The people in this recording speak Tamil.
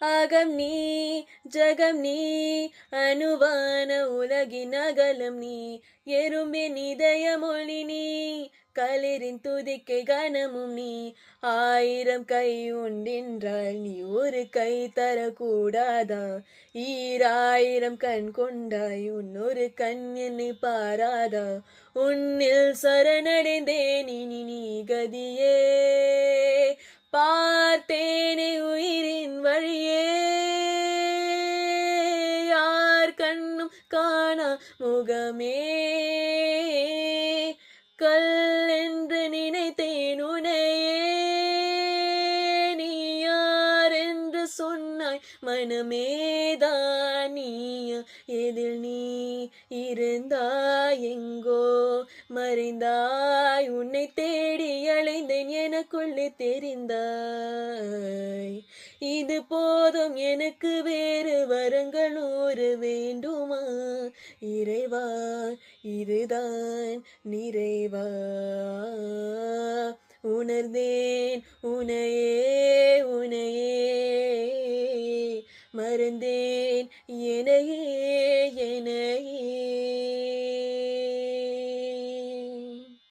அகம் நீ ஜகம் நீ அணுவான உலகின் அகலம் நீ எறும்பின் இதயமொழி நீ களிரின் துதிக்கை கனமும் நீ ஆயிரம் கை உண்டென்றால் நீ ஒரு கை தரக்கூடாதா ஈராயிரம் கண் கொண்டாய் உன்னொரு கண் என்னை பாராதா உன்னில் சரணடைந்தேன் இனி நீ கதியே பார்த்தேனே உயிரின் வழியே யார் கண்ணும் காணா முகமே கல் என்று நினைத்தேன் உனையே நீ யார் என்று சொன்னாய் மனமேதான் நீயா எதில் நீ இருந்தாய் எங்கோ மறைந்தாய் உன்னை தேடி அலைந்தேன் எனக்குள்ளே தெரிந்தாய் இது போதும் எனக்கு வேறு வரங்கள் ஒரு வேண்டுமா இறைவா இதுதான் நிறைவா உணர்ந்தேன் உனையே உனையே மறந்தேன் எனையே